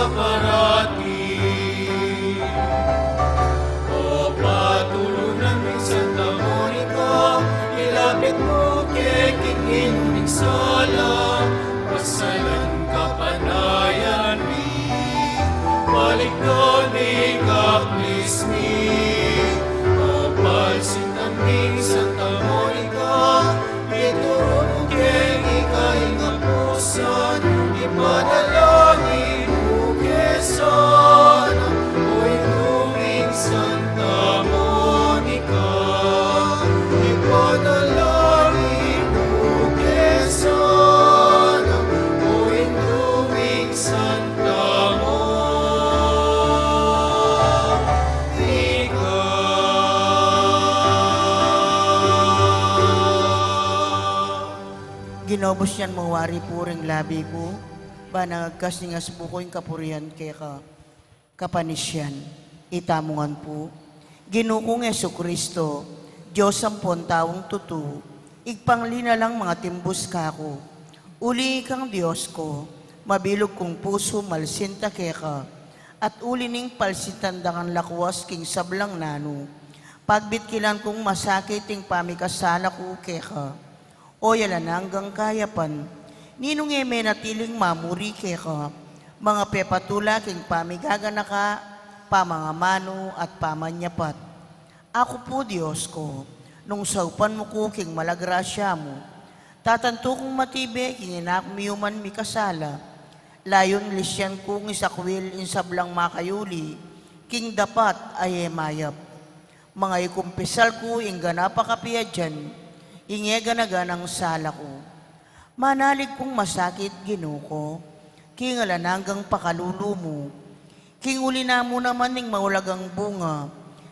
parating. O patulunan ng Santa Monica, ilapit mo kay King Sala, pasalan kapanayan mi, palikdo ni Kaklismi. O palsitanging Santa Monica, ituro mo kay ikahingapusan, ipanalangin mo kesan. O'y luming Santa Monica, ipanalangin mo kesan. O'y luming Santa Monica. Ginobos yan mawari puring labi ko, ba nagkasingas po ko yung kapurihan kay kapanisyan. Itamungan po, Ginukong Yesu Kristo, Diyos ang taong tutu, igpanglina lang mga timbus kako. Uli kang Diyos ko, mabilog kong puso malsinta keka, at uli ning palsitandangan lakwas king sablang nano. Pagbit kilan kong masakit ting pamikasala ko keka, o yalan hanggang kayapan, ninong eme natiling mamuri keka, mga pepatula king pamigaganaka, pamangamano at pamanyapat. Ako po Diyos ko, nung saupan mo ko king malagrasya mo, tatanto kong matibe king inakmiyuman mi kasala, layon lisyan kong isakwil insablang makayuli, king dapat ay emayap. Mga ikumpisal ko ing ganapakapiya dyan, ingeganaga ng sala ko. Manalig kong masakit ginuko, king alananggang pakalulo mo, king uli na mo naman ning maulagang bunga,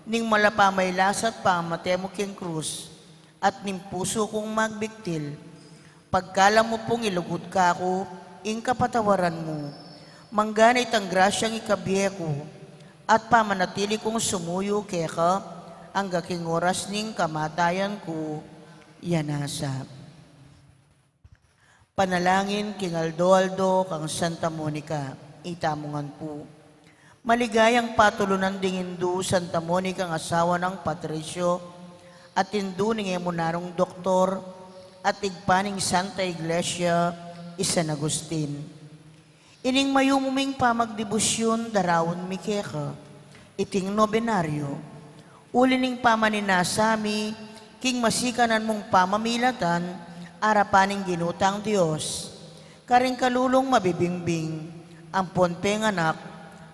ning malapamay lasat pa matemo king krus, at ning puso kong magbiktil. Pagkala mo pong ilugod ka ako, ing kapatawaran mo, mangganit ang grasyang ikabiye ko, at pamanatili kong sumuyo keka, ang gaking oras ning kamatayan ko, yanasa. Panalangin king Aldo kang Santa Monica, itamungan po. Maligayang patulunan ding Hindu Santa Monica ang asawa ng Patricio, at Hindu ning emunarong doktor, at igpaning Santa Iglesia, San Agustin. Ining mayumuming pamagdebosyon darawon mikeka, iting nobenaryo, uli ning pamaninasami, king masikanan mong pamamilatan, arapaning ginutang Diyos, karing kalulong mabibingbing, ang ponteng anak,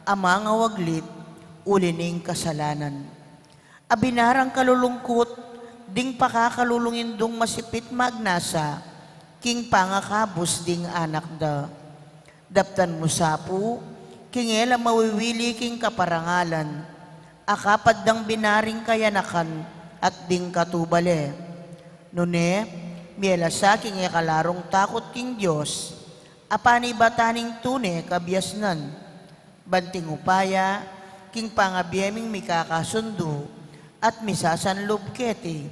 amang awaglit, uli ning kasalanan. Abinarang kalulungkot, ding pakakalulungin dong masipit magnasa, king pangakabos ding anak da. Daptan mo sapu, king ela mawiwili king kaparangalan, akapad dang binaring kayanakan, at ding katubale. Nune, miela sa king ekalarong takot king Diyos, apani bataning tune kabiasnan, banting upaya, king pangabiyeming mikakasundo, at misasanlub keti,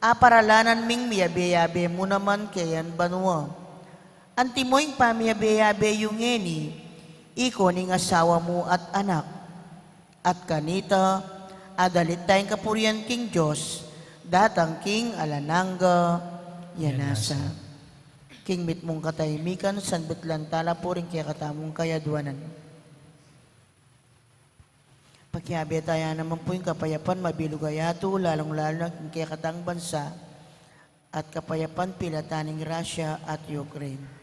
aparalanan ming miyabe-yabe mo naman kayan banwa. Antimoing pamiyabe-yabe yung eni, iko ning asawa mo at anak, at kanita, adalit tayong kapurian king Diyos, datang king alananga, yanasa. King mit mong katahimikan, sanbit lantala po rin kaya katamong kayadwanan. Pagkihabi tayo naman po yung kapayapan, mabilugayato, lalong-lalo na kaya katang bansa, at kapayapan pilataning Russia at Ukraine.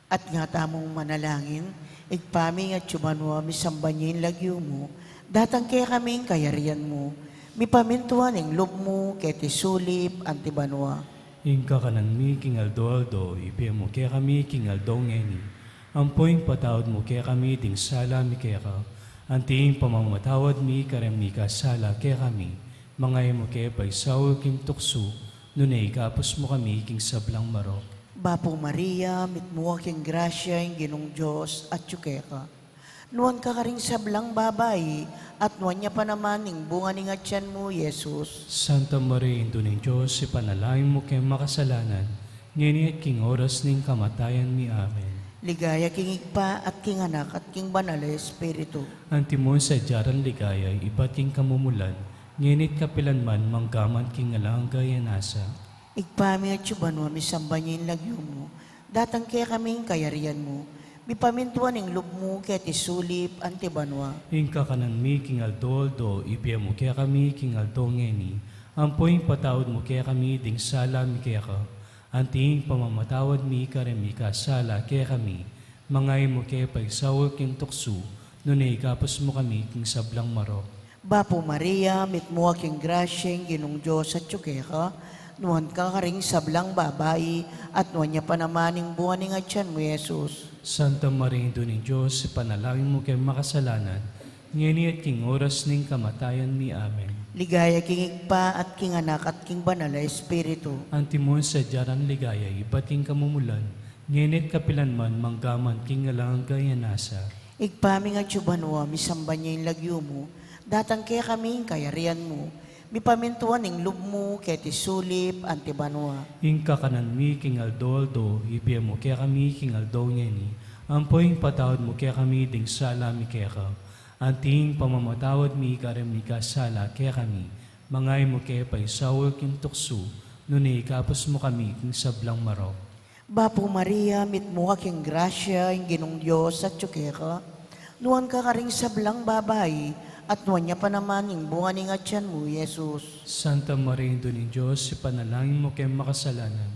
At nga tamong manalangin, igpaming at sumanwa, misambanyin lagyo mo, datang kaya kaming kayarian mo, mipamintuan ang loob mo, keti sulip, antibanwa. Ingka kanan mi king Aldo, ipi mo kaya kami king Aldo ngeni. Ampoing patawad mo kaya kami ding sala mi kaya ka. Anting pamamatawad mi karem mi kasala kaya kami. Mangay mo kaya pagsaw king tukso, nunay kapos mo kami king sablang marok. Bapo Maria, mitmuwa king grasya, ing ginong Diyos, at yukeka. Nuwan ka karing sablang babae, at nuwan niya pa naman ning bunga ning atyan mo, Jesus. Santa Maria, Ina ng Diyos, ipanalangin mo kay makasalanan, ngayon at king oras ning kamatayan ni Amen. Ligaya king igpa at king anak at king banal na Espiritu. Antimon sa jaran ligaya, iba't king kamumulan, ngayon at kapilanman, manggaman king alang gaya nasa. Igpami at yubanwa, misamba niya yung lagyo mo. Datang kaya kaming kayarian mo. Mipamintuan ng loob mo kaya tisulip antibanwa. Ingka kanan mi king aldoldo, ibiya mo kaya kami king aldo ngeni. Ampoing patawad mo kaya kami ding sala mi kaya ka. Anting pamamatawad mi karemi ka sala kaya kami. Mangay mo kaya pagsawal king tukso, nunay kapos mo kami king sablang maro. Bapo Maria, mitmuha king grasyeng ginong Diyos at ka. Nuhan ka karing sablang babae, at nuhan niya pa naman ng buwan ng atyan mo, Jesus. Santa Maria, Ina ng Diyos, panalangin mo kay makasalanan, ngayon at king oras ning kamatayan ni Amen. Ligaya king igpa at king anak at king banal na Espiritu. Antimon sa jaran ligaya, iba't king kamumulan, ngayon at kapilanman, manggaman king alang gaya nasa. Igpaming at yubanwa, misamba niya yung lagyo mo. Datang kaya kaming kayarian mo. Mipamintuan ng loob mo kaya tisulip antibanwa. Ingka kanan mi king aldoldo, ibiya mo kaya kami king aldo ngeni. Ampoing patawad mo kaya kami ding sala mi kaya ka. Anting pamamatawad mi karem ni ka sala kaya kami. Mangay mo kaya paisawal king tukso, nunay kapos mo kami king sablang maro. Bapo Maria, mitmuha king grasya, yung ginong Diyos at ka. Nuwan ka karing sablang babae, at nuwan niya pa naman yung bunga ng atyan mo, Jesus. Santa Maria, Ina ng Diyos, ipanalangin mo kay makasalanan,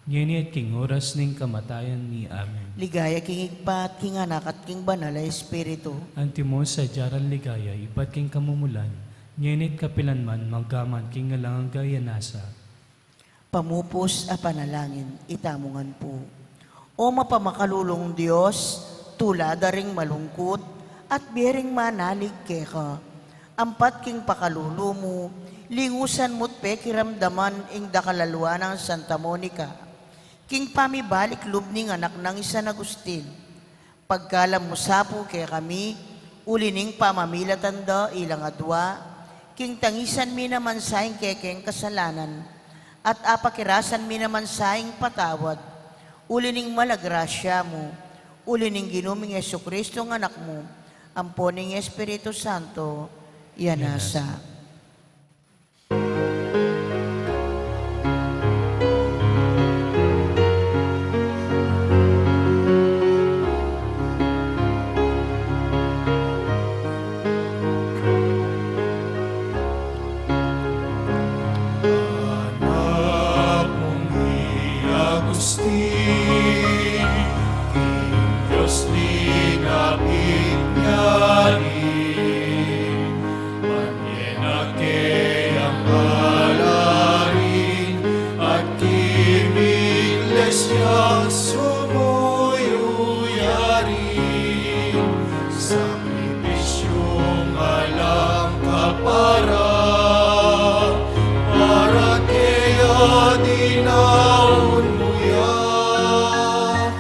ngayon at king oras ning kamatayan ni Amen. Ligaya king igpa at king anak at king banal na Espiritu. Antimon sa jaran ligaya, iba't king kamumulan, ngayon at kapilanman, manggaman king alang gaya nasa. Pamupos a panalangin, itamungan po. O mapamakalulong Diyos, tulada ring malungkot, at biyering manalig keka. Ampat king pakalulo mo, lingusan mo't pekiramdaman ing dakalalwa ng Santa Monica. King pamibalik lubning anak ng San Agustin. Pagkalam mo sapo kaya kami, ulining pamamilatanda ilang adwa, king tangisan mi naman saing kekeng kasalanan, at apakirasan mi naman saing patawad, ulining malagrasya mo, ulining ginuming Jesucristo ng anak mo, amponing Espiritu Santo, yanasa. Anak mong Agustin, King Diyos linapit niyarin, manyenake ang halarin, at kim iglesia sumuyuyarin, sakripisyong alang kapara, para kaya dinaon mo yan.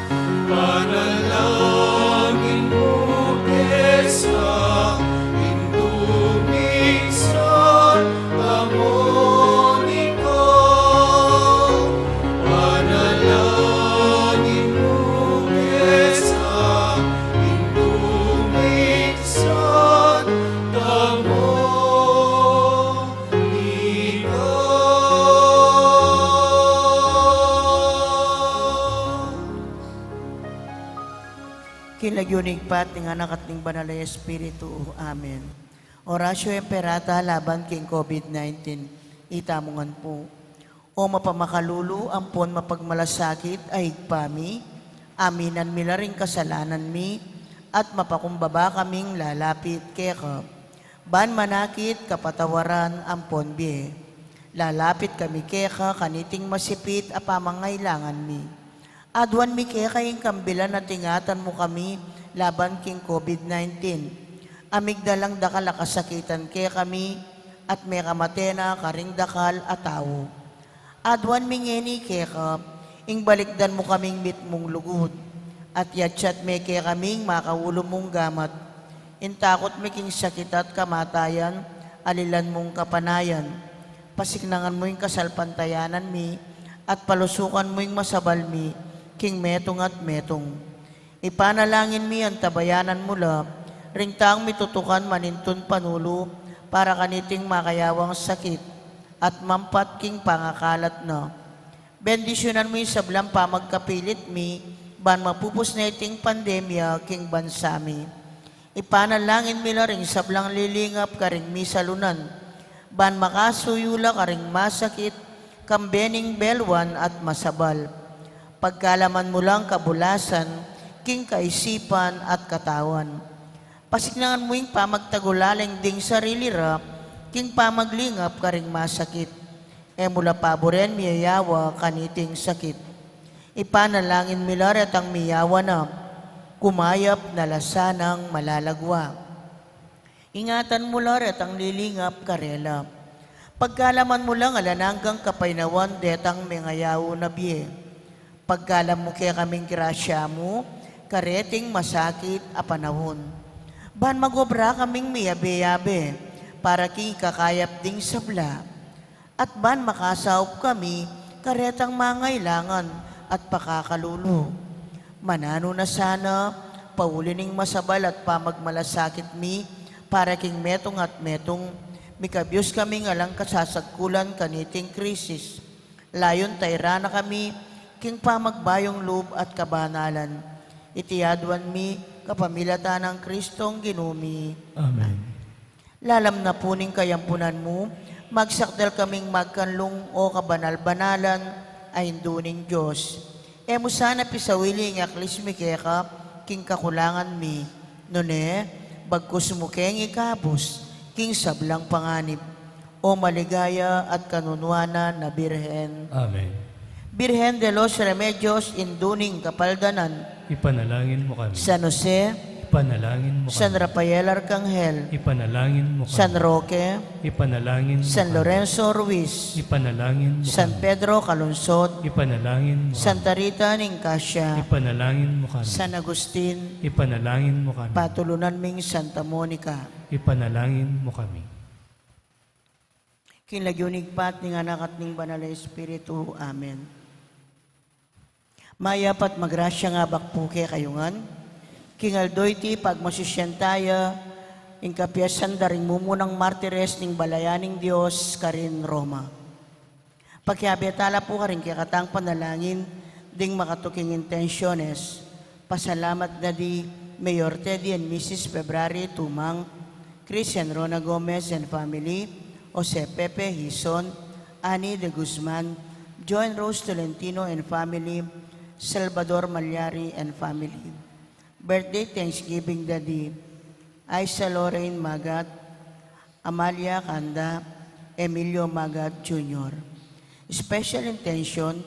Panalangin mo kesa indumingsan Monica. Panalangin mo kesa indumingsan Kinagyonig pat ng anak at ng banal na Espiritu. Amen. Orasyo Emperata laban king COVID-19. Itamungan po. O mapamakalulu, ampon mapagmalasakit ay igpami, aminan mila ring kasalanan mi, at mapakumbaba kaming lalapit keka. Ban manakit kapatawaran ampon biye. Lalapit kami keka kaniting masipit a pamangailangan mi. Adwan mi kaya kayong kambilan at ingatan mo kami laban king COVID-19. Amigdalang dakal akasakitan kaya kami at may kamatena karing dakal at tao. Adwan mi ngeni kaya ka, ing balikdan mo kaming mit mong lugod. At yatsyat may kaya kaming makaulo mong gamat. Intakot miking sakit at kamatayan, alilan mong kapanayan. Pasiknangan mo yung kasalpantayanan mi, at palusukan mo yung masabal mi, king metong at metong. Ipanalangin mi ang tabayanan mula, ringtang mitutukan manintun panulo, para kaniting makayawang sakit, at mampat king pangakalat na. Bendisyonan mo yung sablang pamagkapilit mi, ban mapupus na iting pandemya, king bansa mi. Ipanalangin mi na ring sablang lilingap karing misalunan, ban makasuyula karing masakit, kambening belwan at masabal. Pagkalaman mo lang kabulasan, king kaisipan at katawan. Pasiknangan mo yung pamagtagulaling ding sarili ra, king pamaglingap karing masakit. E mula paboren miyayawa kaniting sakit. Ipanalangin mi laret ang miyawa na, kumayap na lasanang malalagwa. Ingatan mo laret ang lilingap karela. Pagkalaman mo lang alananggang kapainawan detang mengayaw na biye. Pagkalam mo kaya kaming grasya mo, kareting masakit a panahon. Ban magobra kaming miyabe-yabe, para king kakayap ding sabla. At ban makasaup kami, karetang mangailangan at pakakalulo. Manano na sana, paulining masabal at pamagmalasakit mi, para king metong at metong, mikabyos kaming alang kasasagkulan kaniting krisis. Layon tayra na kami, king pamagbayong loob at kabanalan. Itiadwan mi, kapamilatan ng Kristong ginumi. Amen. Lalam na puning kayampunan mo, magsakdal kaming magkanlong o kabanal-banalan, ay induning Diyos. Emo sana pisawili ng aklis mi keka, king kakulangan mi. Nune, bagkus mo keng ikabos, king sablang panganib, o maligaya at kanunwana na Birhen. Amen. Birhen de los Remedios, induning kapaldanan, Ipanalangin mo kami. San Jose, Ipanalangin mo San kami. Rafael Arcangel, Ipanalangin mo kami. San Roque, Ipanalangin mo San kami. Lorenzo Ruiz, Ipanalangin mo San kami. Pedro Calungsod, Ipanalangin mo kami. Santa Rita Nicasio, Ipanalangin mo kami. San Agustin, Ipanalangin mo kami. patulunan ming Santa Monica. Ipanalangin mo kami. Kinlagyunig pat ning anak at ning banal na Espiritu. Amen. Mayapat magrasya nga bakpuke kayungan. Kingaldoy ti pagmasusyentaya, ing kapiyasan daring mumunang martires ning balayaning Diyos karin Roma. Pagkiabetala po karin kikatang panalangin, ding makatuking intensyones. Pasalamat na di Mayor Teddy and Mrs. February Tumang, Christian Rona Gomez and family, Jose Pepe Hison, Annie de Guzman, Joan Rose Tolentino and family, Salvador Malyari and family. Birthday Thanksgiving Daddy, Aisa Lorraine Magat, Amalia Kanda, Emilio Magat Jr. Special intention,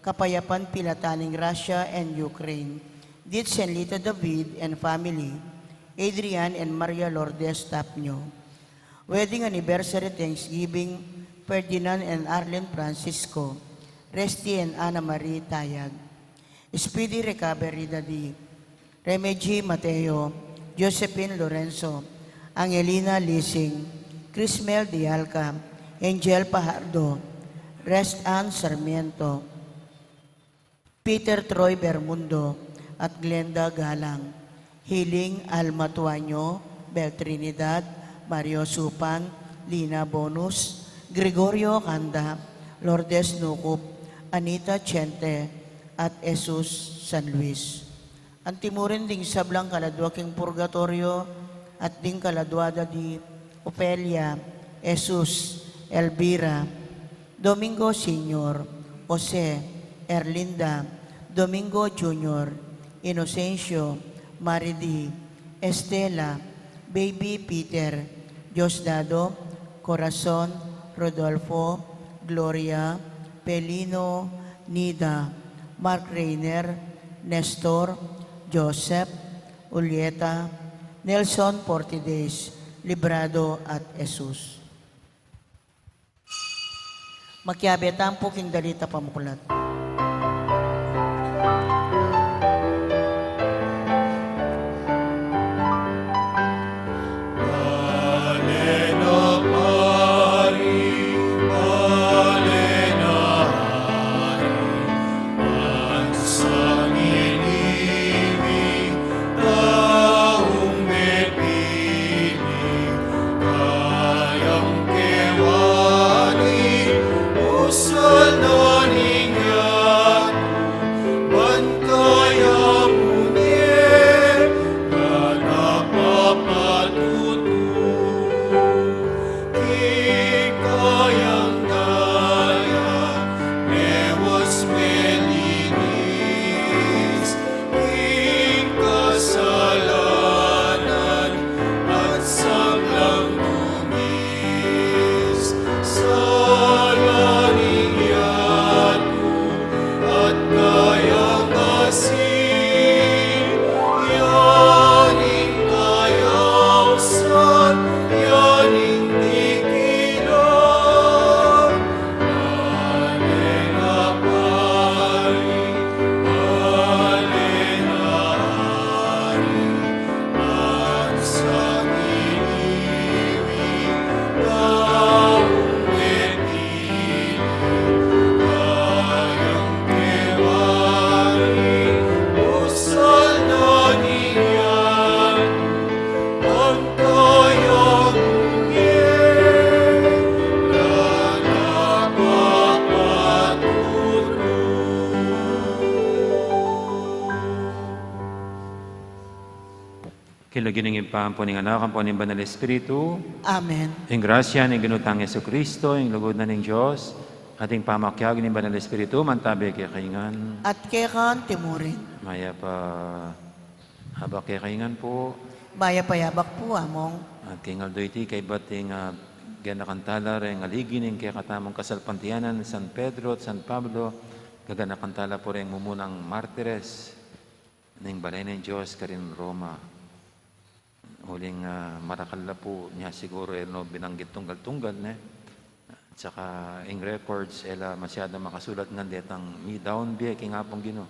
Kapayapan Pilataning Russia and Ukraine, Ditz and Lita David and family, Adrian and Maria Lourdes Tapnyo. Wedding anniversary Thanksgiving, Ferdinand and Arlen Francisco, Resty and Ana Marie Tayag. Speedy recovery Daddy, Remedy Mateo, Josephine Lorenzo, Angelina Lising, Crismel Dialca, Angel Pajardo, Rest Ann Sarmiento, Peter Troy Bermundo, at Glenda Galang, Hiling Alma Tuanyo, Bel Trinidad, Mario Supan, Lina Bonus, Gregorio Canda, Lourdes Nukup, Anita Chente, at Jesus San Luis. Antimurin ding sablang kaladwa king purgatorio at ding kaladwada di Opelia, Jesus, Elvira, Domingo Senior, Jose, Erlinda, Domingo Jr., Inocencio, Maridi, Estela, Baby Peter, Diosdado, Corazon, Rodolfo, Gloria, Pelino, Nida, Mark Reiner, Nestor, Joseph, Ulieta, Nelson Portides, Librado at Jesus. Magkiabetan po king dalita pamukulat. Ilaginingin pa po ng anak, ang po ng Banal Espiritu, Amen. ang grasya ng ginutang Yesu Kristo, ang lugod na ng Diyos, ating pamakyag ng Banal Espiritu, mantabi kay kaingan. At kekan timurin. Maya pa habak kay kaingan po, Maya payabak po among. at king Aldoyti kay bating ganakantala rin aliginin kay katamong kasalpantiyanan San Pedro at San Pablo, gaganakantala po rin mumunang martires ng balay ng Diyos karin Roma. Huling marakala po niya siguro no, binanggit tunggal-tunggal ne. At saka in records ela masyado makasulat nga detang mi down biya king apong Ginoo.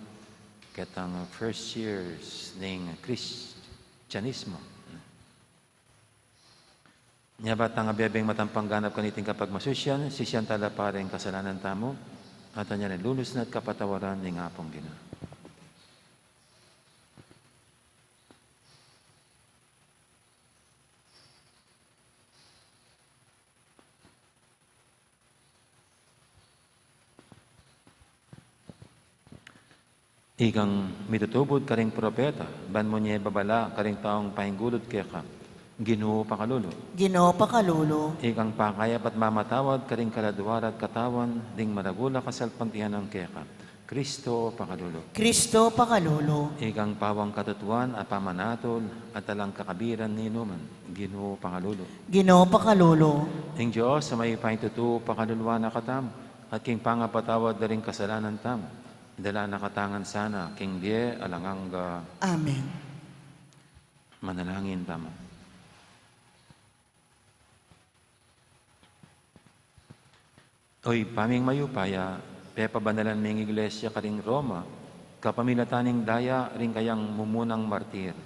Ketang first years ng Kristyanismo. Nya batang abebeng matampang ganap kaniting kapag masusyan, sisyan tala pareng kasalanan tamo, at anya nilulus na at kapatawaran ng apong Ginoo. Ikang mitutubod karing propeta, ban mo niya babala karing taong pahinggulod kaya ka, Ginoo pakalulo. Ginoo pakalulo. Ikang pakayap at mamatawad karing kaladwar at katawan, ding maragula kasalpantihan ng kaya ka, Kristo pakalulo. Kristo pakalulo. Ikang pawang katutuan at pamanatol at talang kakabiran ni Numan, Ginoo pakalulo. Ginoo pakalulo. Ing Diyos sa may pahintutu pakaluluwa na katam, at king pangapatawad na rin kasalanan tam. Dala nakatangan sana, king die alangang Amen. manalangin tamo. Oy, paming mayupaya, pepa banalan ng iglesia karing Roma, kapamilataning daya ring kayang mumunang martir.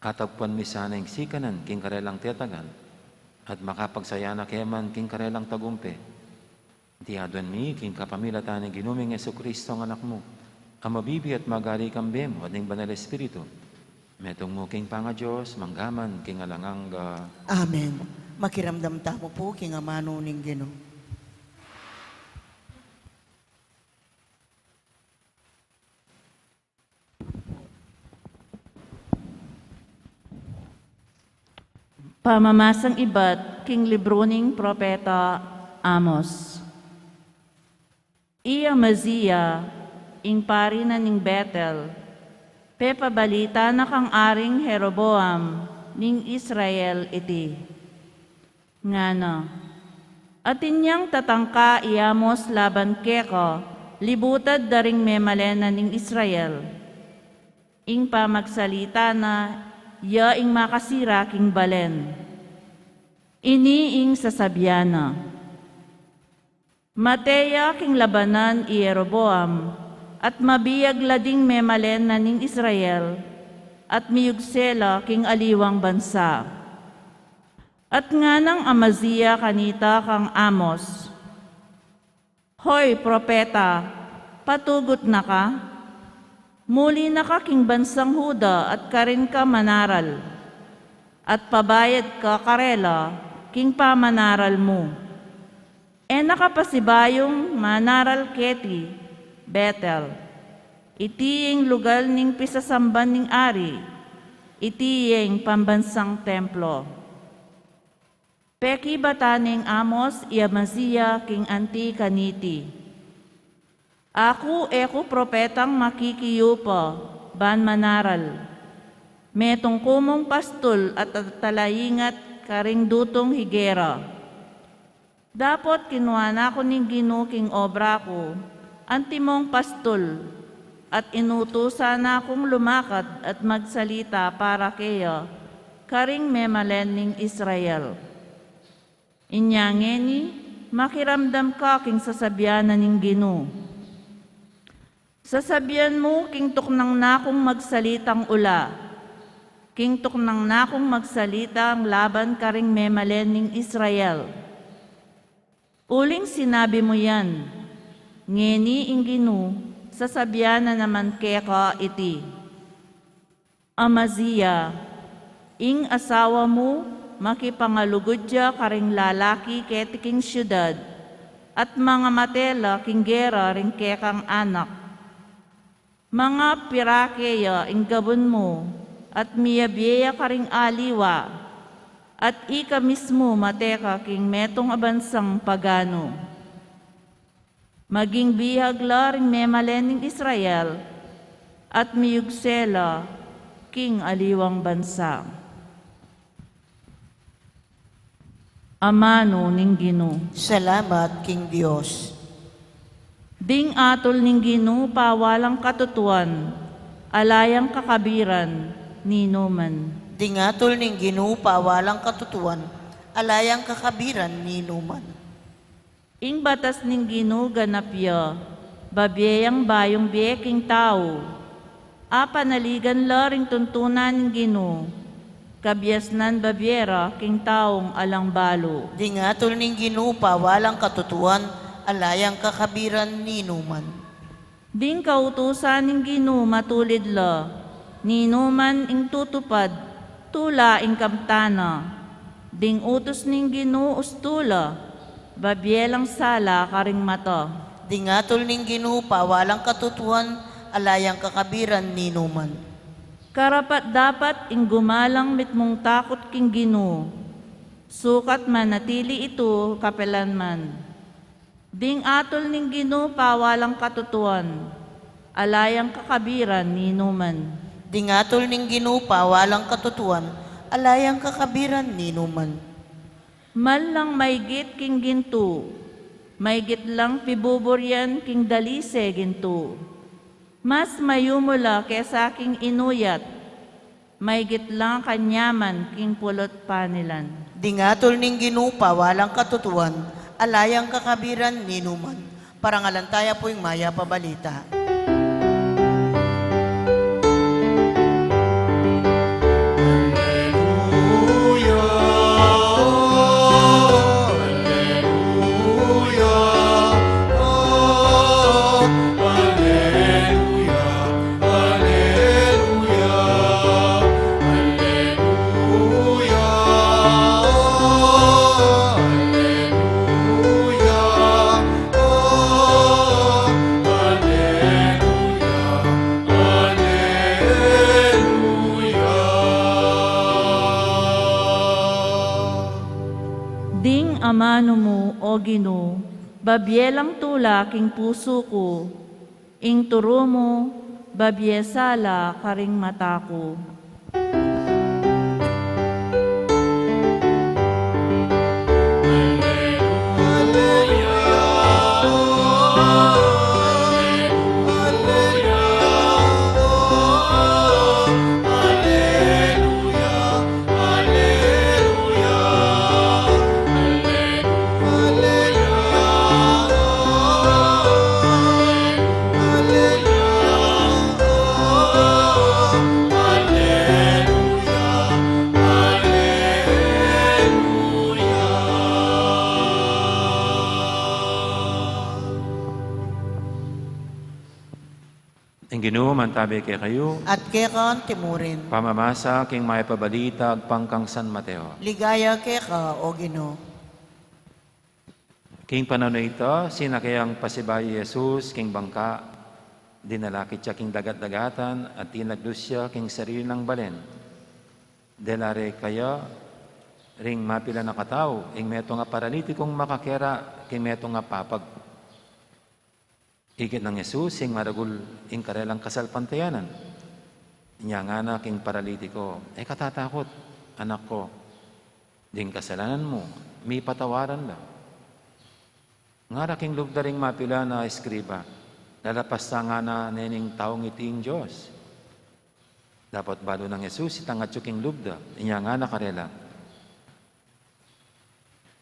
Atagpuan mi sana yung sikanan, king karelang tetagan, at makapagsayana keman king karelang tagumpe. Tiyaduan mi, king kapamilatan ng ginuming Yesu Kristo ang anak mo, ang mabibi at magari kambem, o ng Banal Espiritu. Metong mo king panga Diyos, manggaman, king alangang Amen. Makiramdam tamo po king amano ning Ginoo. Pamamasang iba't king libro ning propeta Amos. Iya Mazia, ing pari na ning Betel, pepabalita na kang aring Jeroboam ning Israel iti. Ngana, atin niyang tatangka iamos laban keko, libutad daring memalena ning Israel. Ing pamagsalita na, ya ing makasira king balen. Ini ing sasabyana. Mateya king labanan i Jeroboam, at mabiyag lading memalen na ning Israel, at miyugsela king aliwang bansa. At nga ng Amazia kanita kang Amos, Hoy, propeta, patugot na ka? Muli na ka king bansang Huda at karin ka manaral, at pabayad ka karela king pamanaral mo. E nakapasibayong manaral keti, Betel, itiyeng lugal ning pisasamban ning ari, itiyeng pambansang templo. Peki bataning Amos Iamazia king anti kaniti. Ako propetang makikiyupa, ban manaral. Metong kumong pastol at talayingat karing dutong higera. Dapot kinuha na ko ning Ginoo king obra ko, antimong pastol, at inutusan na akong lumakad at magsalita para kaya, karing memalen ning Israel. Inyangeni, makiramdam ka king sasabyanan ning Ginoo. Sasabihan mo, king tuknang na akong magsalitang ula, king tuknang na akong magsalitang laban karing memalen ning Israel. Uling sinabi mo yan, ngeni ing Ginoo, sasabihan na naman keka iti. Amazia, ing asawa mo, makipangalugod dya karing lalaki ketiking syudad, at mga matela king gera ring kekang anak. Mga pirakeya ing gabon mo, at miyabiya ka ring aliwa, at ika mismo mateka king metong abansang pagano. Maging bihag la ring memalen ng Israel, at miyugsela king aliwang bansa. Amano ning Ginoo. Salamat, King Diyos. Ding atol ning Ginoo pawalang katutuan, alayang kakabiran, ninuman. Dingatol ning Ginoo pawalang katutuan, alayang kakabiran ni Numan. Ing batas ning Ginoo ganapya, babiyang bayong biyeking tao, apanaligan la ring tuntunan ning Ginoo, kabyasnan babyera king taong alang balo. Dingatol ning Ginoo pawalang katutuan, alayang kakabiran ni Numan. Ding kautusan ning Ginoo matulid la, ninuman ing tutupad, tula ing kamtana. Ding utos ning Ginoo ustula, babyelang sala karing mata. Dingatol ning Ginoo pawalang katutuan, alayang kakabiran ni Numan. Karapat dapat ing gumalang mitmong takot king Ginoo, sukat manatili ito kapelanman. Ding atol ning Ginoo pawalang katutuan, alayang kakabiran ni Numan. Dingatol ning Ginoo pawalang katutuan, alayang kakabiran ni Numan. Malang maygit king ginto, maygit lang pibuburyan king dalise ginto. Mas mayumula kesa king inuyat, maygit lang kanyaman king pulot panilan. Dingatol ning Ginoo pawalang katutuan, alayang kakabiran ni Numan. Parangalan tayo po yung maya pabalita. Amano mo, O Ginoo, babyelang tula king puso ko, ing turo mo, babyesala karing mata ko. Ginoo mantabi kay kayo, At keka timurin. pamamasa king may pabalita agpangkang San Mateo. Ligaya keka, O Ginoo. King panano ito, sinakayang pasibay Jesus king bangka, dinalakit siya king dagat-dagatan at tinagdus siya king sarili ng balen. Delare kaya, ring mapila na katao, ing meto nga paralitikong makakera, king meto nga papag. Higit ng Jesus, ing maragul, ing karelang kasalpantayanan. Inya nga na king paralitiko, katatakot, anak ko, ding kasalanan mo, may patawaran lang. Nga king lugdaring mapila na eskriba, lalapas nga na nening taong iting Diyos. Dapat balo ng Jesus, itangat king lugda, inya nga na karela.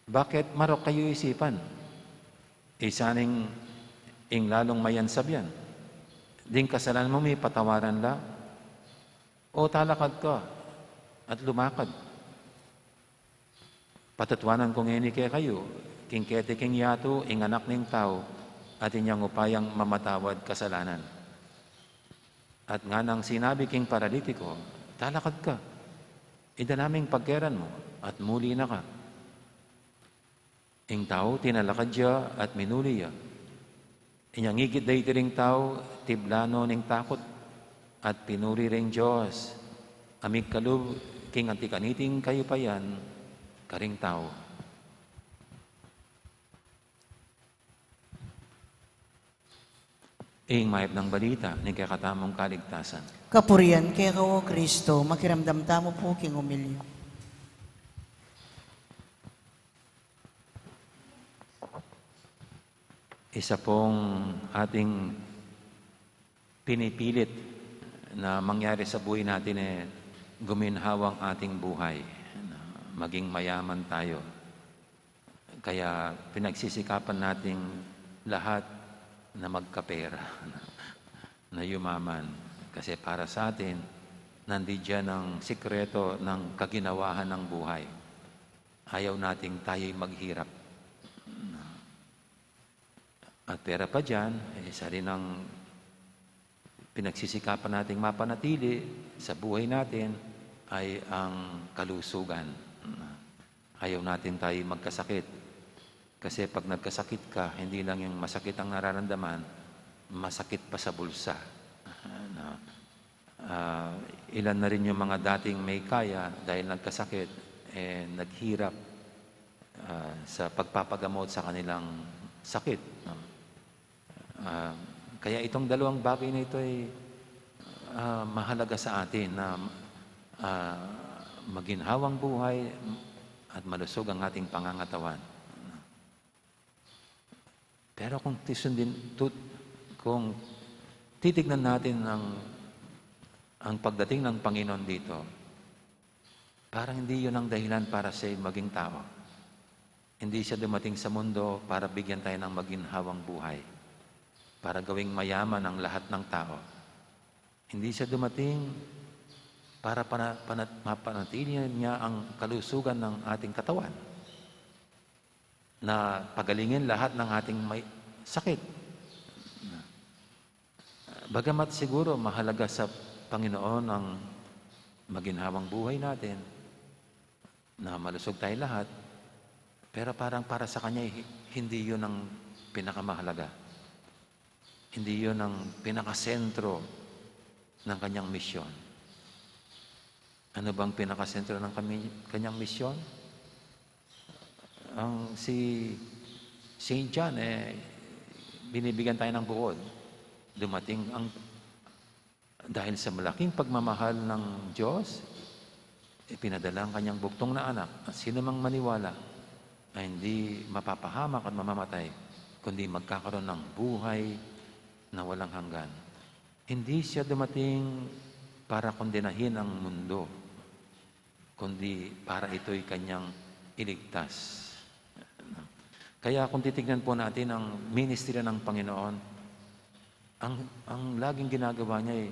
Bakit marok kayo isipan? Isaning ing lalong mayan sabyan. Ding kasalanan mo may patawaran la. O talakad ka at lumakad. Patatuanan kong ini kaya kayo, king kete king yato, ing anak ning tao, at inyang upayang mamatawad kasalanan. At nga nang sinabi king paralitiko, talakad ka. Ida naming pagkeran mo, at muli na ka. Ing tao, tinalakad siya at minuli siya. Inyang igit dahi ring tao, tiblano ning takot, at pinuri ring Diyos. amig kalub, king anti kaniting kayo pa yan, karing tao. Ing mayap ng balita, ni kakatamong kaligtasan. Kapurian kay kao Kristo, makiramdam tamo po king umilyo. Isa pong ating pinipilit na mangyari sa buhay natin guminhawang ating buhay. Maging mayaman tayo. Kaya pinagsisikapan nating lahat na magkapera, na yumaman. Kasi para sa atin, nandiyan ang sikreto ng kaginawahan ng buhay. Ayaw nating tayo'y maghirap. At pera pa dyan, isa rin ang pinagsisikapan nating mapanatili sa buhay natin ay ang kalusugan. Ayaw natin tayo magkasakit. Kasi pag nagkasakit ka, hindi lang yung masakit ang nararamdaman, masakit pa sa bulsa. Ilan na rin yung mga dating may kaya dahil nagkasakit, naghirap sa pagpapagamot sa kanilang sakit. Kaya itong dalawang bagay na ito ay mahalaga sa atin na maginhawang buhay at malusog ang ating pangangatawan. Pero kung titignan natin ang pagdating ng Panginoon dito, parang hindi yun ang dahilan para siya maging tao. Hindi siya dumating sa mundo para bigyan tayo ng maginhawang buhay, para gawing mayaman ang lahat ng tao. Hindi siya dumating para mapanatili niya ang kalusugan ng ating katawan, na pagalingin lahat ng ating may sakit. Bagamat siguro mahalaga sa Panginoon ang maginhawang buhay natin, na malusog tayo lahat, pero parang para sa Kanya, hindi yun ang pinakamahalaga. Hindi yun ang pinakasentro ng Kanyang misyon. Ano bang pinakasentro ng Kanyang misyon? Si St. John, binibigyan tayo ng buod. Dumating dahil sa malaking pagmamahal ng Diyos, pinadala ang Kanyang buktong na anak. At sino mang maniwala ay hindi mapapahamak at mamamatay, kundi magkakaroon ng buhay na walang hanggan. Hindi siya dumating para kondenahin ang mundo, kundi para ito'y Kanyang iligtas. Kaya kung titignan po natin ang ministry ng Panginoon, ang laging ginagawa niya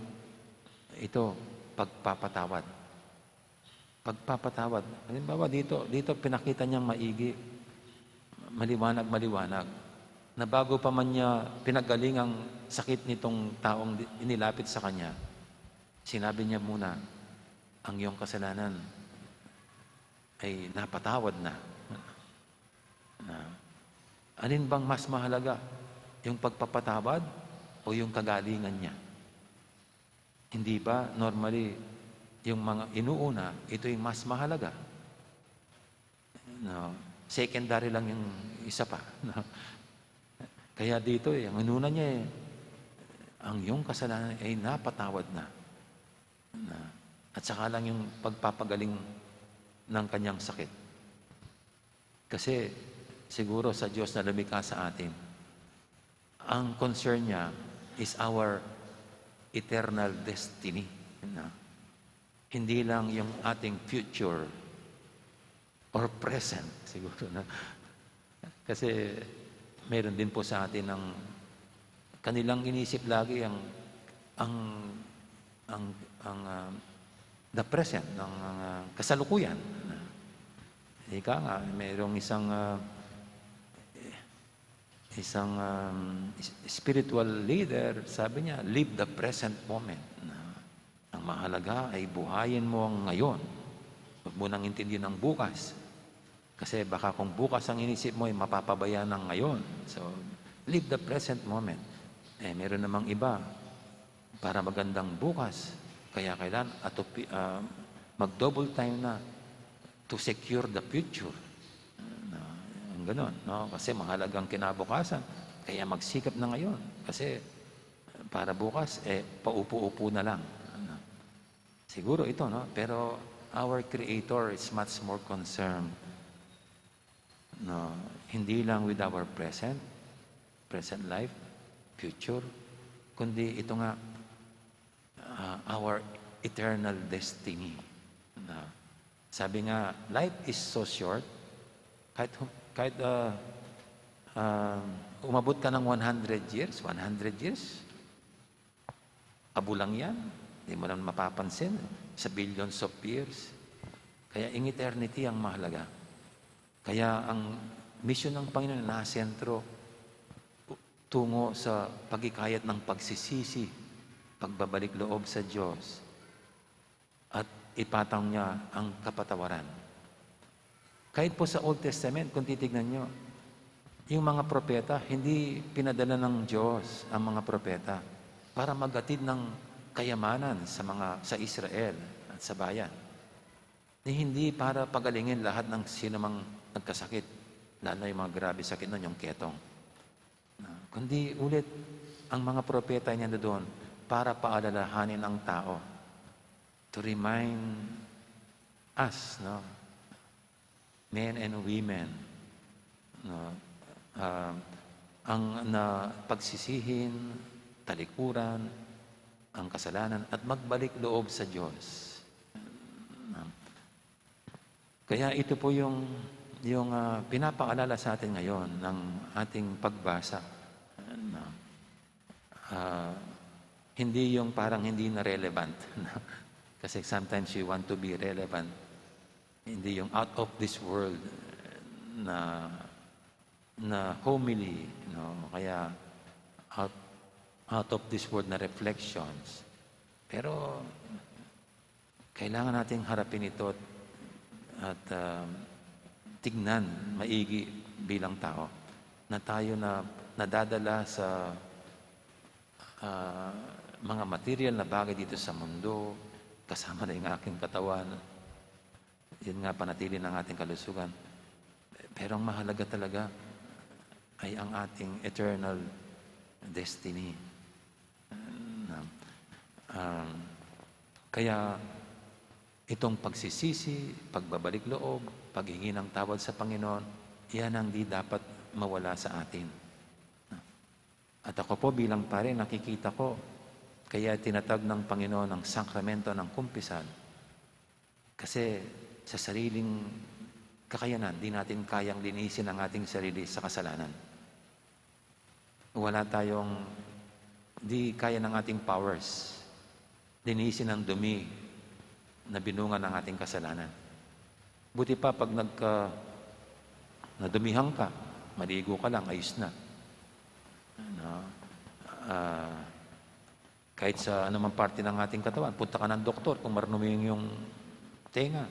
ito, pagpapatawad. Pagpapatawad. Halimbawa dito pinakita niyang maigi, maliwanag, na bago pa man niya pinagaling ang sakit nitong taong inilapit sa kanya, sinabi niya muna, ang iyong kasalanan ay napatawad na. Alin bang mas mahalaga? Yung pagpapatawad o yung kagalingan niya? Hindi ba normally yung mga inuuna, ito yung mas mahalaga? No, secondary lang yung isa pa. No? Kaya dito ang inuna niya ang iyong kasalanan ay napatawad na. At saka lang yung pagpapagaling ng kanyang sakit. Kasi siguro sa Diyos na lumikha sa atin, ang concern niya is our eternal destiny. Hindi lang yung ating future or present, siguro na. Kasi meron din po sa atin ang kanilang inisip lagi the present, ng kasalukuyan. Ika nga, mayroong isang spiritual leader, sabi niya, live the present moment. Ang mahalaga ay buhayin mo ang ngayon. Huwag mo nang intindihin ang bukas. Kasi baka kung bukas ang inisip mo, ay mapapabayaan ng ngayon. So, live the present moment. Meron namang iba, para magandang bukas, Kaya kailan mag-double time na to secure the future. Ang ganon, no? Kasi mahalagang kinabukasan. Kaya magsikap na ngayon. Kasi para bukas, paupo-upo na lang. Siguro ito, no? Pero our Creator is much more concerned. No? Hindi lang with our present life, future, kundi ito nga, our eternal destiny. Sabi nga, life is so short, kahit umabot ka ng 100 years, abo lang yan. Hindi mo lang mapapansin sa billions of years. Kaya in eternity ang mahalaga. Kaya ang mission ng Panginoon na sentro tungo sa pagkikayat ng pagsisisi, pagbabalik loob sa Diyos, at ipatang niya ang kapatawaran. Kahit po sa Old Testament, kung titignan nyo, yung mga propeta, hindi pinadala ng Diyos ang mga propeta para magatid ng kayamanan sa Israel at sa bayan. Hindi para pagalingin lahat ng sinumang nagkasakit, lalo yung mga grabe sakit nun, yung ketong. Kundi ulit, ang mga propeta niya doon para paalalahanin ang tao, to remind us, no, men and women, no, ang pagsisihin, talikuran, ang kasalanan, at magbalik loob sa Diyos. Kaya ito po yung pinapaalala sa atin ngayon ng ating pagbasa. Hindi yung parang hindi na relevant. Kasi sometimes you want to be relevant. Hindi yung out of this world na homily, no? Kaya out of this world na reflections. Pero kailangan nating harapin ito at tignan maigi bilang tao na tayo na nadadala sa mga material na bagay dito sa mundo, kasama na yung aking katawan. Yun nga, panatili ng ating kalusugan. Pero ang mahalaga talaga ay ang ating eternal destiny. Kaya itong pagsisisi, pagbabalik loob, paghingi ng tawad sa Panginoon, yan ang di dapat mawala sa atin. At ako po bilang pare, nakikita ko, kaya tinatag ng Panginoon ang sakramento ng kumpisal. Kasi sa sariling kakayanan, di natin kayang linisin ang ating sarili sa kasalanan. Wala tayong, di kaya ng ating powers, linisin ang dumi na binunga ng ating kasalanan. Buti pa pag nadumihan ka, maligo ka lang, ayos na. Kahit sa anumang parte ng ating katawan, punta ka ng doktor kung marunong yung tenga.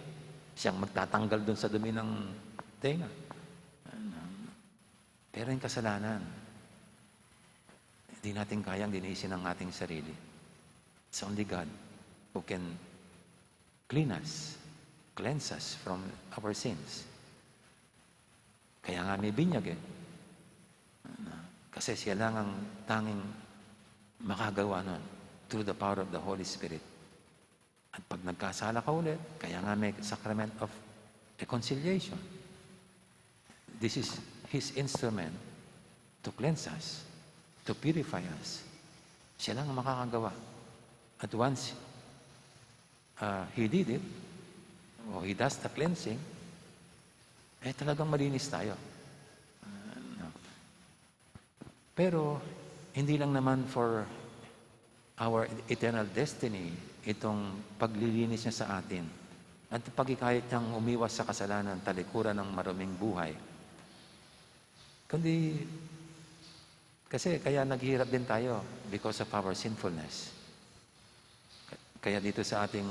Siyang magtatanggal doon sa dumi ng tenga. Pero yung kasalanan, hindi natin kayang linisin ang ating sarili. It's only God who can cleanse us from our sins. Kaya nga may binyag eh. Kasi siya lang ang tanging makagawa nun through the power of the Holy Spirit. At pag nagkasala ka ulit, kaya nga may sacrament of reconciliation. This is His instrument to cleanse us, to purify us. Siya lang ang makakagawa. At once He did it, o He does the cleansing, talagang malinis tayo. Pero, hindi lang naman for our eternal destiny, itong paglilinis niya sa atin. At pagkikayat niyang umiwas sa kasalanan, talikuran ng maruming buhay. Kundi, kasi kaya naghihirap din tayo because of our sinfulness. Kaya dito sa ating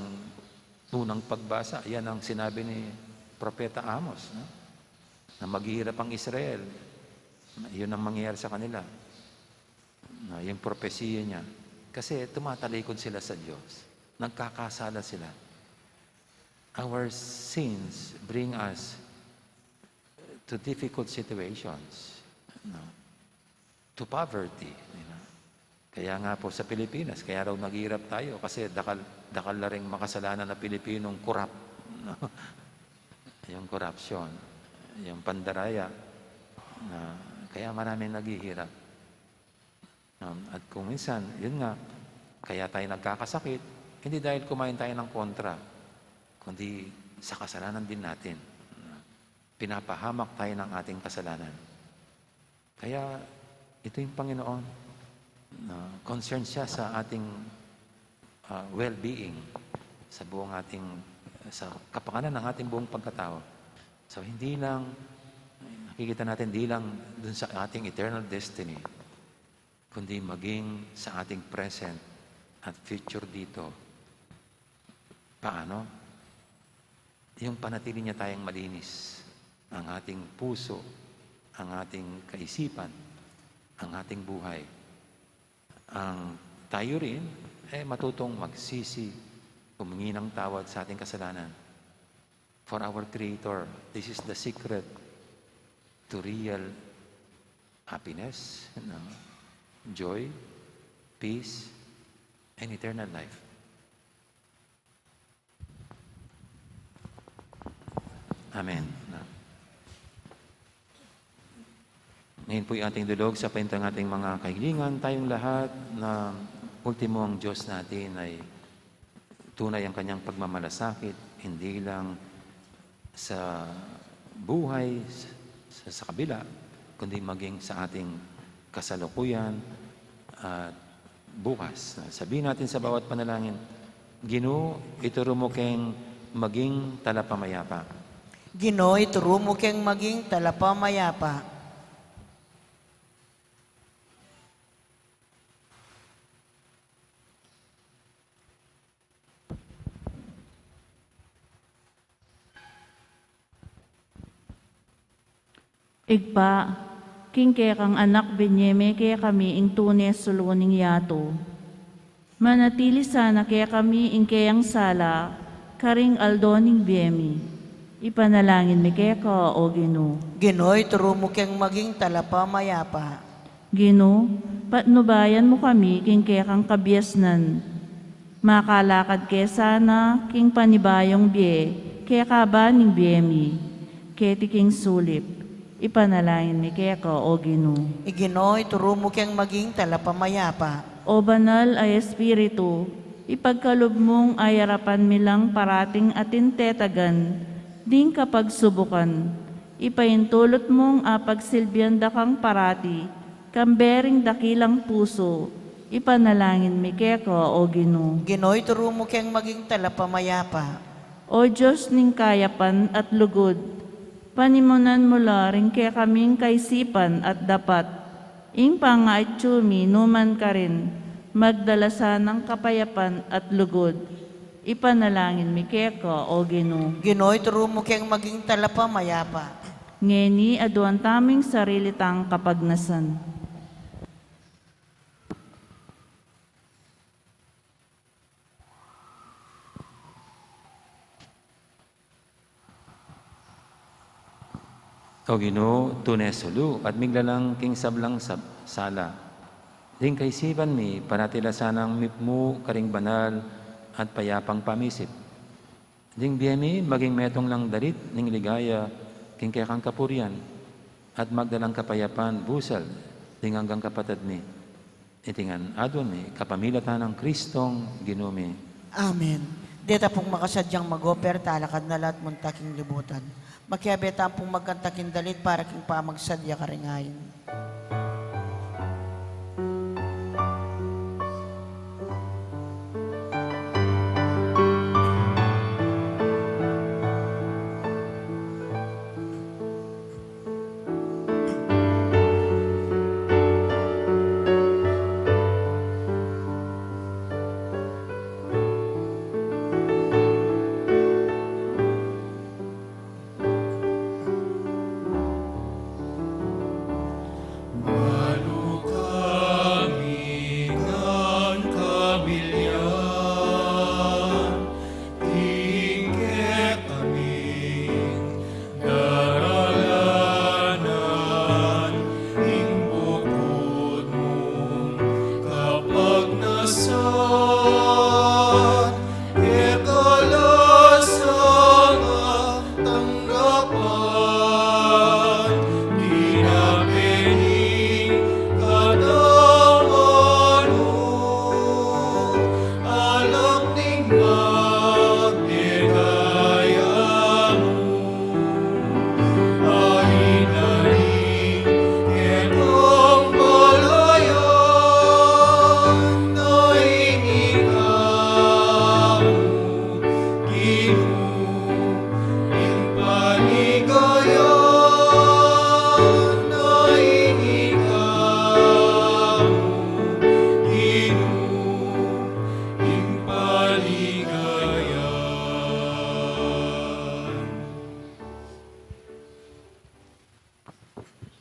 unang pagbasa, yan ang sinabi ni Propeta Amos, no? Na maghihirap ang Israel. Yun ang mangyayari sa kanila. Yung propesiya niya. Kasi tumatalikod sila sa Diyos. nagkakasala sila. Our sins bring us to difficult situations, no? To poverty. Kaya nga po sa Pilipinas, kaya raw naghihirap tayo kasi dakal na rin makasalanan na Pilipinong kurap. No? Yung corruption, yung pandaraya, kaya maraming naghihirap. At kung minsan, yun nga, kaya tayo nagkakasakit, hindi dahil kumain tayo ng kontra, kundi sa kasalanan din natin. Pinapahamak tayo ng ating kasalanan. Kaya ito yung Panginoon. Concerned siya sa ating well-being, sa buong ating, sa kapakanan ng ating buong pagkatao. So hindi lang, nakikita natin, hindi lang dun sa ating eternal destiny, kundi maging sa ating present at future dito. Paano? Yung panatili niya tayong malinis, ang ating puso, ang ating kaisipan, ang ating buhay. Ang tayo rin, matutong magsisi, humingi ng tawad sa ating kasalanan. For our Creator, this is the secret to real happiness, joy, peace, and eternal life. Amen. Ngayon po yung ating dulog sa paintang ating mga kahilingan. Tayong lahat na ultimo ang Diyos natin ay tunay ang kanyang pagmamalasakit, hindi lang sa buhay, sa kabila, kundi maging sa ating kasalukuyan at bukas. Sabihin natin sa bawat panalangin, Ginoo, ituro mo keng maging talapamayapa. Ginoo, ituro mo keng maging talapamayapa. Igpa, king kaya kang anak benyeme kaya kami ing tunes suluning yato. Manatili sana kaya kami ing kayang sala, karing aldoning biyemi. Ipanalangin mi kaya ka, o Ginoo. Ginoo, ituro mo keng maging talapamayapa. Ginoo, patnubayan mo kami king kaya kang kabiasnan. Makalakad kaya sana king panibayong biye, kaya kabaning biyemi. Kaya tiking sulip. Ipanalangin mi kaya ka, o Ginoo. Ginoo, ituro mo keng maging talapamayapa. O banal ay Espiritu, ipagkalob mong ay harapan milang parating atin tetagan, ding kapag subukan. Ipahintulot mong apagsilbihan da kang parati, kambering dakilang puso. Ipanalangin mi kaya ka, o Ginoo. Ginoo, ituro mo keng maging talapamayapa. O Diyos ning kayapan at lugod, panimunan mo rin kaya kaming kaisipan at dapat, ing pangaitsumi numan ka rin, magdalasan ng kapayapan at lugod. Ipanalangin mi kaya ka, o Ginoo. Ginoo, ituro mo keng maging talapamayapa. Ngeni aduan taming sarili tang kapagnasan. O Ginoo, tunes sulu, at miglalang king sablang sala. Ding kaisipan mi, panatila sanang mipmu, karing banal, at payapang pamisip. Ding biyemi, maging metong lang darit, ning ligaya, king kayakang kapurian, at magdalang kapayapan, busal, ding hanggang kapatid mi. Itingan adon mi, kapamilatan ng Kristong Ginoo mi. Amen. Deta pong makasadyang mag-oper, talakad na lahat muntaking libutan. Makiabeta pong magkantakin dalit para king pamagsadya karingayin.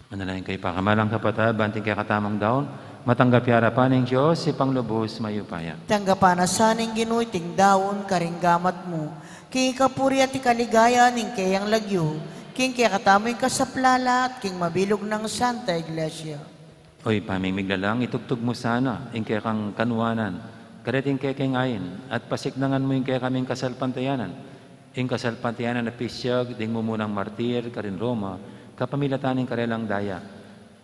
Manalangin kay pakamalang kapatid, banting kay katamang daon, matanggap harapan ng Diyos, si Panglubos mayupaya. Tanggapan na saning ginuy ting daon karinggamat mo. King kapuri at ikaligaya ning kayang lagyo. King kaya katamoy kasaplala at king mabilog ng Santa Iglesia. Oy, pamimiglalang, itugtog mo sana, ing kaya kang kanwanan, karating kaya kang ayin, at pasiknangan mo yung kaya kaming kasalpantayanan. Ing kasalpantayanan na pisyag, ding mo munang martir, karin Roma, kapamilatan ng karelang daya.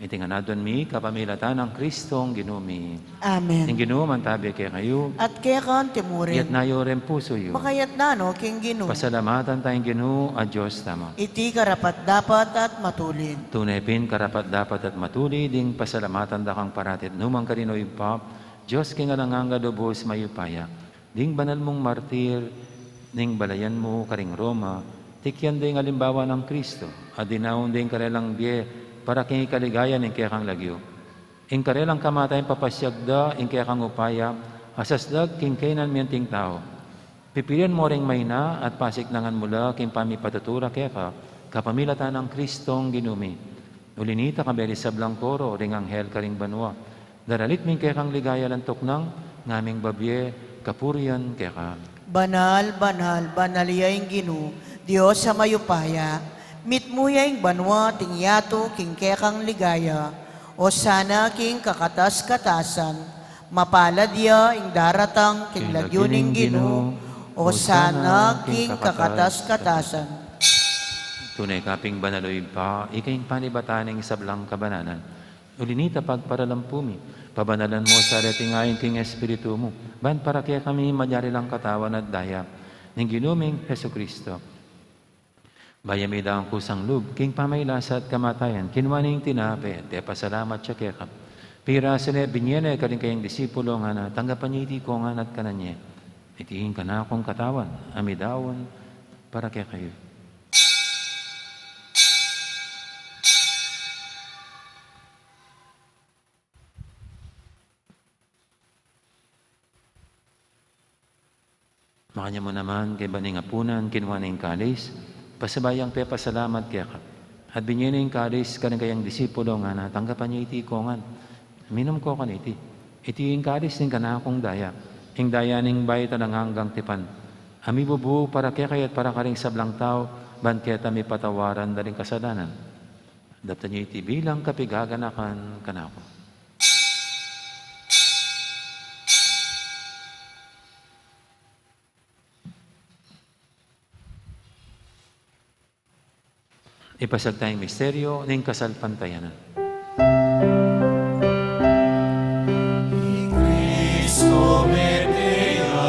Itinganadon mi, kapamilatan ng Kristong ginumi. Amen. Ing ginuman tabi kaya kayo, At kaya kan timurin. yat nayo rin puso yo. Makayat na no, king ginu. Pasalamatan tayong ginu, at Diyos tama. Iti karapat dapat at matulin. Tunay pin karapat dapat at matuli, ding pasalamatan da kang paratit. Numang karinoy pa, Diyos king alanganga dobos mayupaya. Ding banal mong martir, ning balayan mo karing Roma, tikyan ding alimbawa ng Kristo, at dinaon ding karelang biye, para king ikaligayan ing kaya kang lagyo. Ing karelang kamatayin papasyagda, ing kaya kang upaya, asasdag king kainan miyanting tao. Pipilian mo ring mayna at pasiknangan mula king pamipatutura kaya ka, kapamilatan ng Kristong ginumi. Ulinita ka beri sablang koro, ring anghel karing banwa. Daralit ming kaya kang ligaya lantok ng ngaming babye, kapurian kaya ka. Banal, banal, banaliyayng ginu, Diyos sa mayupaya, mitmuyayng banwa, tingyato, king kekang ligaya, o sana king kakatas-katasan, mapaladya ing daratang king lagyuning ginu, o sana king kakatas-katasan. Tunay kaping banaloy pa, ikaing panibataning sablang kabananan. Ulinita pagparalampumi, pabanalan mo sa retingayin king Espiritu mo, ban para kaya kami madyari lang katawan at daya, ng ginuming Heso Kristo. Bayamida ang kusang lub, king pamaylasa at kamatayan, kinwaning tinape, te pasalamat siya kaya ka. Pira sila binyene ka rin kayang disipulo nga na, tanggapan niya iti ko nga at kananye. Itiin ka na akong katawan, amidawon, para kaya kayo. Makanya mo naman kay baning apunan, kinwaning kalis, pasabayang pe pasalamat kaya ka. At binyening kalis ka rin kayang disipulo nga na, tanggapan niya iti kongan. Minom ko kan iti. Iti yung kalis ning kanakong daya. Ing daya ning bayit ang hanggang tipan. Ami bubu para kaya kaya't para karing sablang tao, ban kaya mi patawaran daling kasalanan. Dapta niya iti bilang kapigaganakan kanako. Ipasag tayong misteryo ng kasalpantayanan. Cristo Medea,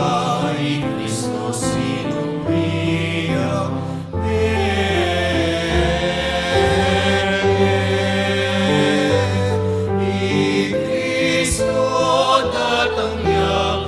Cristo Sinumia, Cristo datangya,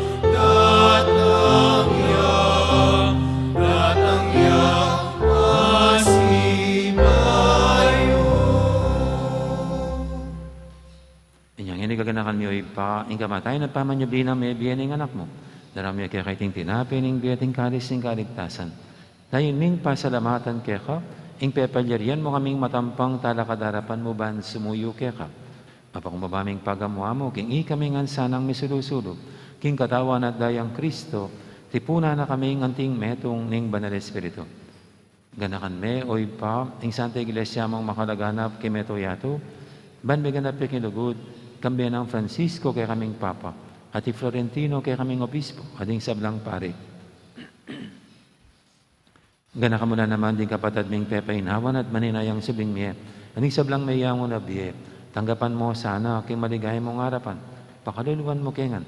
gaganakan mo ipa, ing kamatayan at pamanyabli na may biyan ng anak mo. Darami kaya kaiting tinapin, ing biyating kalis ng kaligtasan. Dahil ming pasalamatan kaya ka, ing pepalyarian mo kaming matampang talakadarapan mo ban sumuyo kaya ka. Mapakumabaming pagamuha mo, king ikaming ansanang misulusulog, king katawan at dayang Kristo, tipuna na kaming anting metong ning banal Espiritu. Ganakan me, o ipa, ing Santa Iglesia mong makalaganap kay meto yato, ban may ganap kay lugod, kambya ng Francisco kay kaming Papa, at Florentino kay kaming Obispo, ading sablang pare. Gana ka muna naman din kapatid ming pepainawan at maninayang subing miye, ading sablang may yangon na biye, tanggapan mo sana king maligay mong harapan, pakaluluan mo kengan,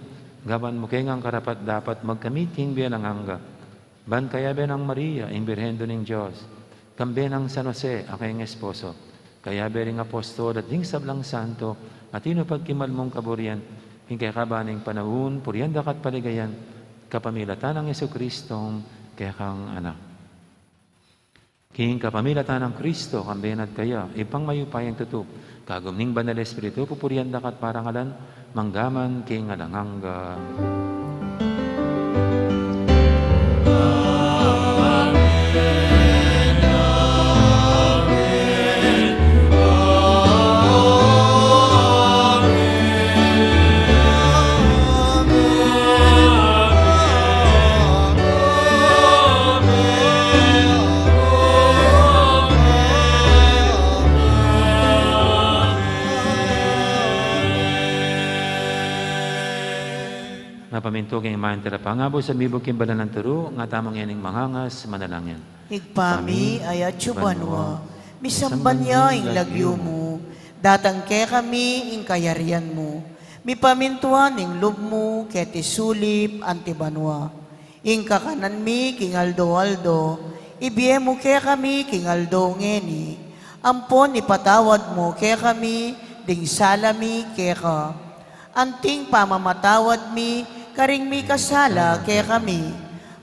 Gaban mo kaya nga karapat dapat magkamiting bilang angga. Ban kaya benang Maria, imbirhendo ng Diyos. Kambe ng San Jose, aking esposo. Kaya bering apostol at ding sablang santo, at inupagkimal mong kaburian, hingkay kabaning panahon, purianda kat paligayan, kapamilatan ng Jesucristong kaya kang anak. King kapamilatan ng Kristo, kambenat kaya, ipang mayupayang tutup, kagumning banal Espiritu, pupurianda kat parangalan, manggaman king alangangga. Napamintog ang imahen tira pangabo sa bibog kimbalan ng turo, nga tamang yaning mangangas, manalangin. Higpami ayat banwa, misamban niya ing lagyo mo, datang ke kami ing kayarian mo, mipamintuan ing lub mo, keti sulip antibanwa, ing kakanan mi king aldo, ibiye mo ke kami king aldo ngeni, ampon ipatawad mo ke kami, ding salami ke ka, anting pamamatawad mi, karing mi kasala ke kami,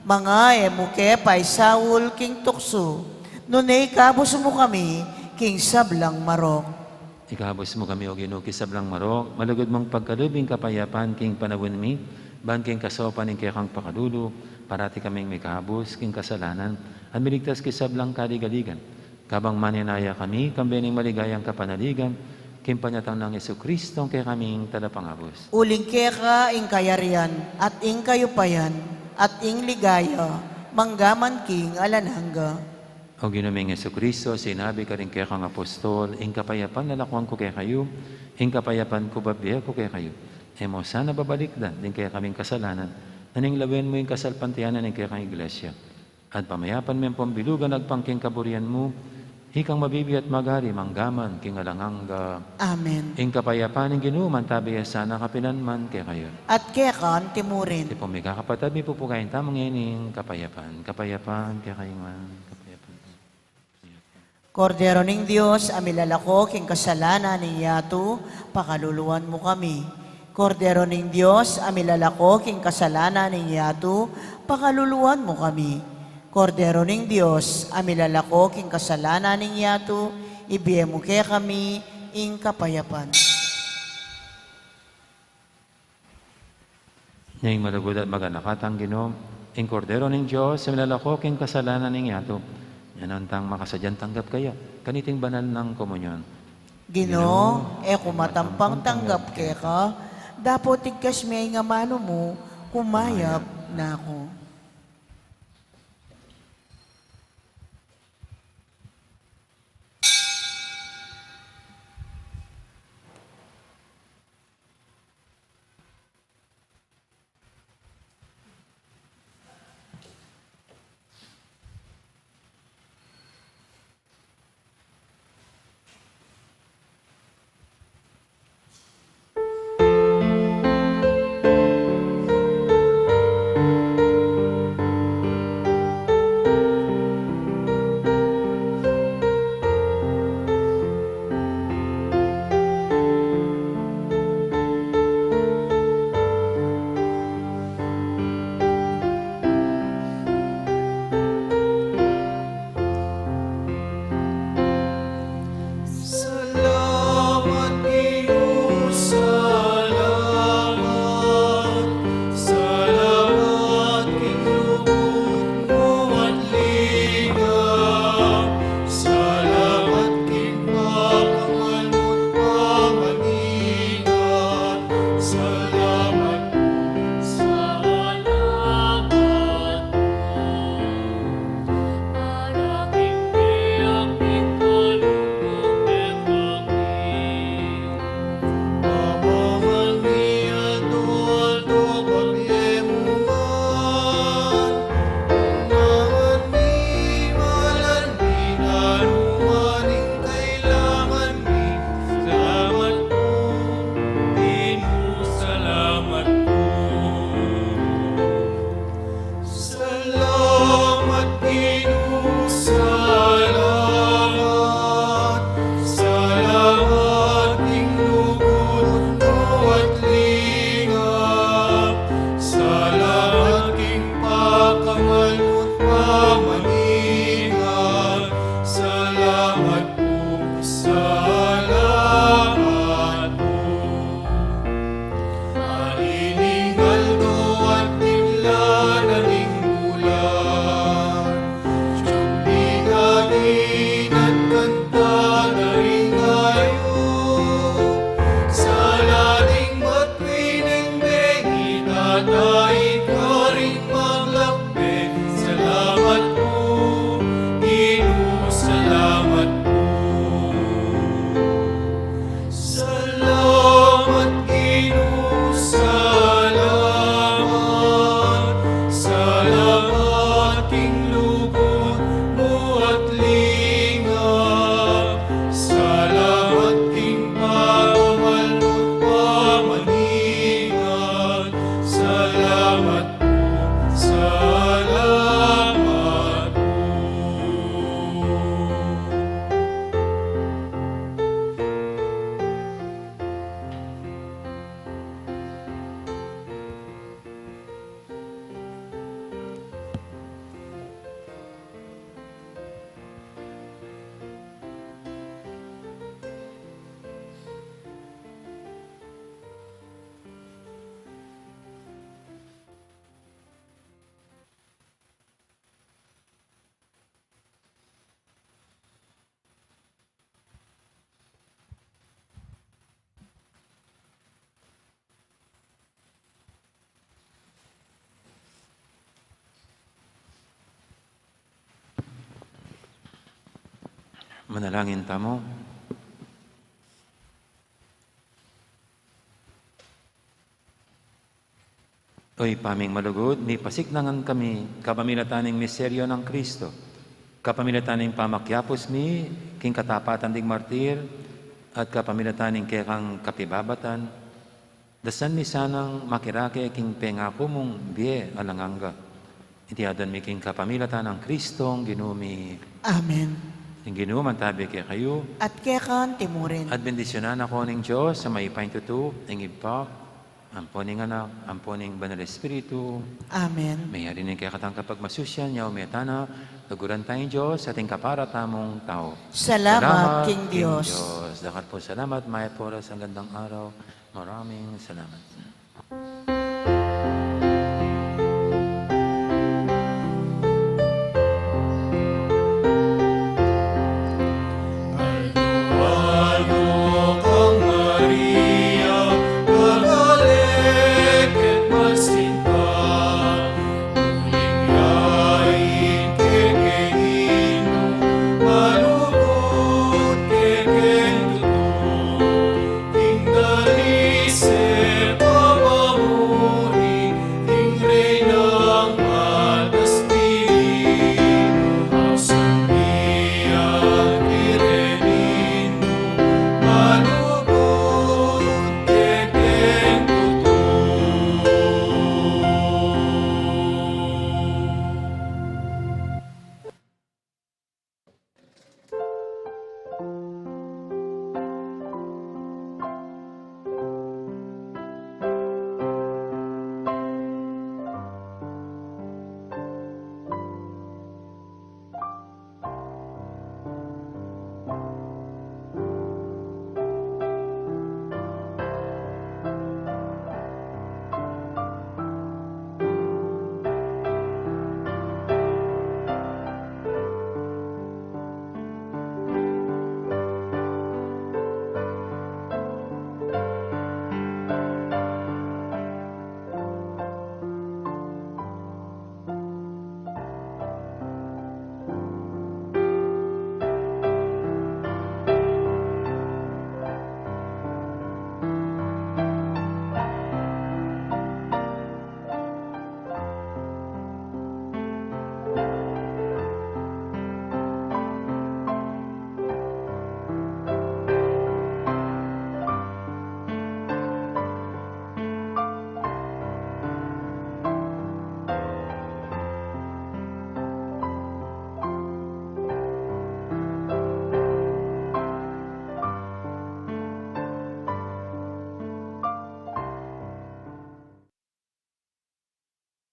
mga emuke pay Saul king tukso, nunay kabos mo kami, king sablang marok. Ikabos mo kami o ginuki sablang marok, malugod mong pagkalubing kapayapan king panawin mi, ban king kasopan ing kekang pakadulo, parati kaming may kabos king kasalanan, at miligtas kisablang kaligaligan. Kabang maninaya kami, kambening maligayang kapanaligan, king panyatang ng Jesucristo kaya kaming talapangabos. Uling keka ing kayarian, at ing kayupayan, at ing ligaya, manggaman king alanhangga. O ginuming Jesucristo, sinabi ka rin kaya kang apostol, ing kapayapan nalakuan ko kaya kayo, ing kapayapan ko babiya ko kaya kayo. E mo sana babalikdan, din kaya kaming kasalanan, naning lawin mo yung kasalpantiyanan ng kaya kang iglesia. At pamayapan mo yung pambilugan, nagpangking kaburian mo, hikang mabibi at magari, manggaman, king alangangga. Amen. Ing kapayapan ng ginuman, tabi sana kapilan man kaya kayo. At kekan timurin. Di po may kakapatad, may pupukain tamang yaning kapayapan. Kapayapan kaya kayo man. Kapayapan. Kordero ning Diyos, amilalako king kasalanan ni Yato, pakaluluwan mo kami. Kordero ning Diyos, amilalako king kasalanan ni Yato, pakaluluwan mo kami. Kordero ning Diyos, amilalako king kasalanan ni Yato, ibiye mo kaya kami ing kapayapan. Ngayong malugod at maganakatang Ginom, ing kordero ng Diyos, sa milalako king kasalanan ng yato, yan ang tang makasadyan tanggap kaya, kaniting banal ng komunyon. Ginoo, kumatampang tanggap kaya ka, dapat tigkas may nga mano mo, kumayap na ako. Manalangin tamo. Oy paming malugod, ni pasignangan kami, kapamilataning misteryo ng Kristo. Kapamilataning pamakyapos mi, king katapatan ding martir, at kapamilataning kekang kapibabatan, dasan mi sanang makirake king pengako mong biye alanganga. Itiadan mi king kapamilatan ng Kristong ginumi. Amen. Ing ginuman tabi kay kayo, At kekan timurin. at bendisyonan ako ng Diyos sa may paintutu, ing ipak, amponing anak, amponing banal espiritu, Amen. may hari ng kakatang kapag masusyan, yaw metana, tuguran tayong Diyos, ating kaparatamong tao. Salamat, King Diyos. Dakat po salamat, may poras ang gandang araw. Maraming salamat.